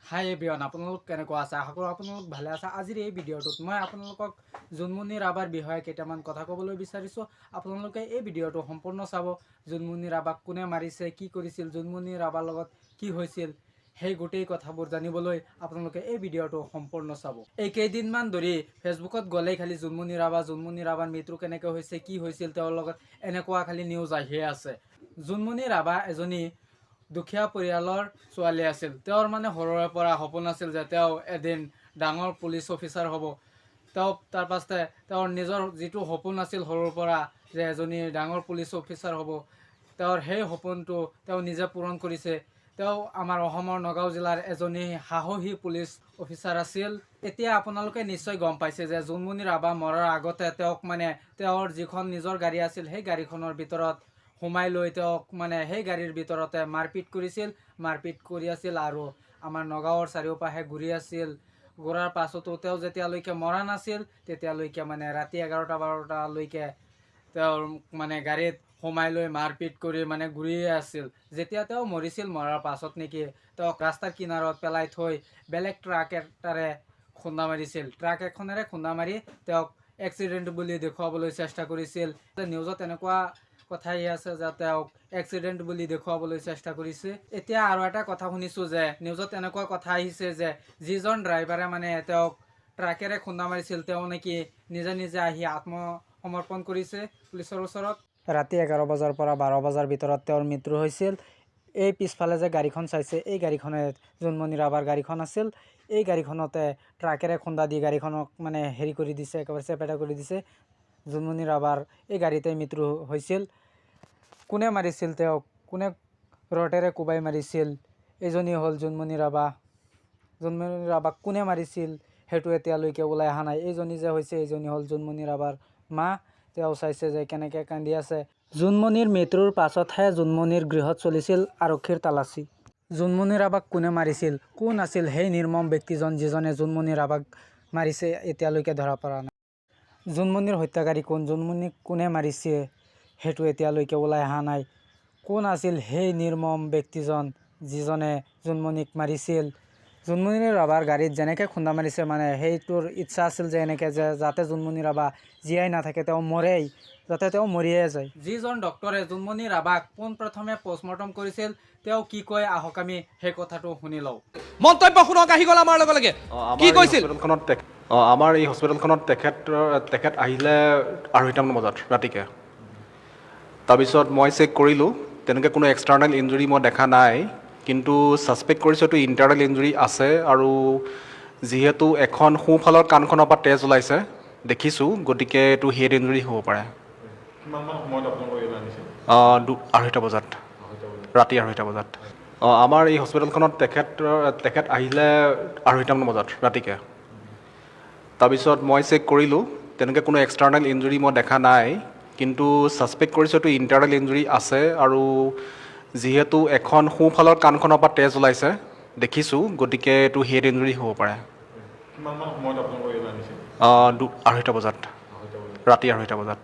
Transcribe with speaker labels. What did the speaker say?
Speaker 1: হাই everyone আপোনালোক কেনেকুৱা আছে আশা কৰোঁ আপোনালোক ভালে আছে। আজিৰ এই ভিডিঅ'টোত মই আপোনালোকক জোনমণি ৰাভাৰ বিষয়ে কেইটামান কথা ক'বলৈ বিচাৰিছোঁ। আপোনালোকে এই ভিডিঅ'টো সম্পূৰ্ণ চাব। জোনমণি ৰাভাক কোনে মাৰিছে, কি কৰিছিল, জোনমণি ৰাভাৰ লগত কি হৈছিল, সেই গোটেই কথাবোৰ জানিবলৈ আপোনালোকে এই ভিডিঅ'টো সম্পূৰ্ণ চাব। এই কেইদিনমান ধৰি ফেচবুকত গ'লেই খালি জোনমণি ৰাভাৰ মৃত্যু কেনেকৈ হৈছে, কি হৈছিল, তেওঁৰ লগত এনেকুৱা খালি নিউজ আহিয়ে আছে। জোনমণি ৰাভা এজনী দুখীয়া পৰিয়ালৰ ছোৱালী আছিল। তেওঁৰ মানে সৰুৰে পৰা সপোন আছিল যে তেওঁ এদিন ডাঙৰ পুলিচ অফিচাৰ হ'ব। তেওঁ তাৰ পাছতে তেওঁৰ নিজৰ যিটো সপোন আছিল সৰুৰ পৰা যে এজনী ডাঙৰ পুলিচ অফিচাৰ হ'ব, তেওঁৰ সেই সপোনটো তেওঁ নিজে পূৰণ কৰিছে। তেওঁ আমাৰ অসমৰ নগাঁও জিলাৰ এজনী সাহসী পুলিচ অফিচাৰ আছিল। এতিয়া আপোনালোকে নিশ্চয় গম পাইছে যে জোনমণি ৰাভা মৰাৰ আগতে তেওঁক মানে তেওঁৰ যিখন নিজৰ গাড়ী আছিল সেই গাড়ীখনৰ ভিতৰত সোমাই লৈ তেওঁক মানে সেই গাড়ীৰ ভিতৰতে মাৰপিট কৰিছিল, মাৰপিট কৰি আছিল আৰু আমাৰ নগাঁৱৰ চাৰিওপাশে ঘূৰি আছিল। ঘূৰাৰ পাছতো তেওঁ যেতিয়ালৈকে মৰা নাছিল তেতিয়ালৈকে মানে ৰাতি 11টা-12টালৈকে তেওঁৰ মানে গাড়ীত সোমাই লৈ মাৰপিট কৰি মানে ঘূৰিয়ে আছিল। যেতিয়া তেওঁ মৰিছিল, মৰাৰ পাছত নেকি তেওঁক ৰাস্তাৰ কিনাৰত পেলাই থৈ বেলেগ ট্ৰাক এটাৰে খুন্দা মাৰিছিল। ট্ৰাক এখনেৰে খুন্দা মাৰি তেওঁক এক্সিডেণ্ট বুলি দেখুৱাবলৈ চেষ্টা কৰিছিল। নিউজত এনেকুৱা কথা আছে যে তেওঁক এক্সিডেণ্ট বুলি দেখুৱাবলৈ চেষ্টা কৰিছে। এতিয়া আৰু এটা কথা শুনিছোঁ যে নিউজত এনেকুৱা কথা আহিছে যে যিজন ড্ৰাইভাৰে মানে তেওঁক ট্ৰাকেৰে খুন্দা মাৰিছিল তেওঁ নেকি নিজে নিজে আহি আত্মসমৰ্পণ কৰিছে পুলিচৰ ওচৰত। ৰাতি 11 বজাৰ পৰা 12 বজাৰ ভিতৰত তেওঁৰ মৃত্যু হৈছিল। এই পিছফালে যে গাড়ীখন চাইছে এই গাড়ীখনে জোনমণি ৰাভাৰ গাড়ীখন আছিল। এই গাড়ীখনতে ট্ৰাকেৰে খুন্দা দি গাড়ীখনক মানে হেৰি কৰি দিছে, একেবাৰে চেপেটা কৰি দিছে। জোনমণি ৰাভাৰ এই গাড়ীতে মৃত্যু হৈছিল। কোনে মাৰিছিল তেওঁক, কোনে ৰটেৰে কোবাই মাৰিছিল, এইজনী হ'ল জোনমণি ৰাভা। জোনমণি ৰাভাক কোনে মাৰিছিল সেইটো এতিয়ালৈকে ওলাই অহা নাই। এইজনী যে হৈছে এইজনী হ'ল জোনমণি ৰাভাৰ মা। তেওঁ চাইছে যে কেনেকৈ কান্দি আছে। জোনমণিৰ মৃত্যুৰ পাছতহে জোনমণিৰ গৃহত চলিছিল আৰক্ষীৰ তালাচী। জোনমণি ৰাভাক কোনে মাৰিছিল, কোন আছিল সেই নিৰ্মম ব্যক্তিজন যিজনে জোনমণি ৰাভাক মাৰিছে, এতিয়ালৈকে ধৰা পৰা নাই। জোনমণিৰ হত্যাকাৰী কোন, জোনমণিক কোনে মাৰিছে সেইটো এতিয়ালৈকে ওলাই অহা নাই। কোন আছিল সেই নিৰ্মম ব্যক্তিজন যিজনে জোনমণিক মাৰিছিল। জোনমণি ৰাভাৰ গাড়ীত যেনেকৈ খুন্দা মাৰিছে মানে সেইটোৰ ইচ্ছা আছিল যে এনেকৈ যে যাতে জোনমণি ৰাভা জীয়াই নাথাকে, তেওঁ মৰেই, যাতে তেওঁ মৰিয়ে যায়। যিজন ডক্টৰে জোনমণি ৰাভাক পোনপ্ৰথমে পষ্টমৰ্টম কৰিছিল তেওঁ কি কয় আহক আমি সেই কথাটো শুনি লওঁ।
Speaker 2: মন্তব্য শুনক আহি গ'ল আমাৰ লগে লগে। কি কৈছিল?
Speaker 3: আমাৰ এই হস্পিটেলখনত তেখেত আহিলে 2:30মান বজাত ৰাতিকে। তাৰপিছত মই চেক কৰিলোঁ, তেনেকৈ কোনো এক্সটাৰ্নেল ইঞ্জুৰি মই দেখা নাই, কিন্তু ছাছপেক্ট কৰিছোঁ এইটো ইণ্টাৰনেল ইঞ্জুৰি আছে। আৰু যিহেতু এখন সোঁফালৰ কাণখনৰ পৰা তেজ ওলাইছে দেখিছোঁ, গতিকে এইটো হেড ইঞ্জুৰি হ'ব পাৰে। 2:30 বজাত, ৰাতি 2:30 বজাত। আমাৰ এই হস্পিটেলখনত তেখেত আহিলে 2:30মান বজাত ৰাতিকে। তাৰপিছত মই চেক কৰিলোঁ, তেনেকৈ কোনো এক্সটাৰ্নেল ইঞ্জুৰি মই দেখা নাই, কিন্তু ছাছপেক্ট কৰিছোঁ এইটো ইণ্টাৰনেল ইঞ্জুৰি আছে। আৰু যিহেতু এখন সোঁফালৰ কাণখনৰ পৰা তেজ ওলাইছে দেখিছোঁ, গতিকে এইটো হেড ইঞ্জুৰি হ'ব পাৰে। 2:30 বজাত, ৰাতি 2:30 বজাত।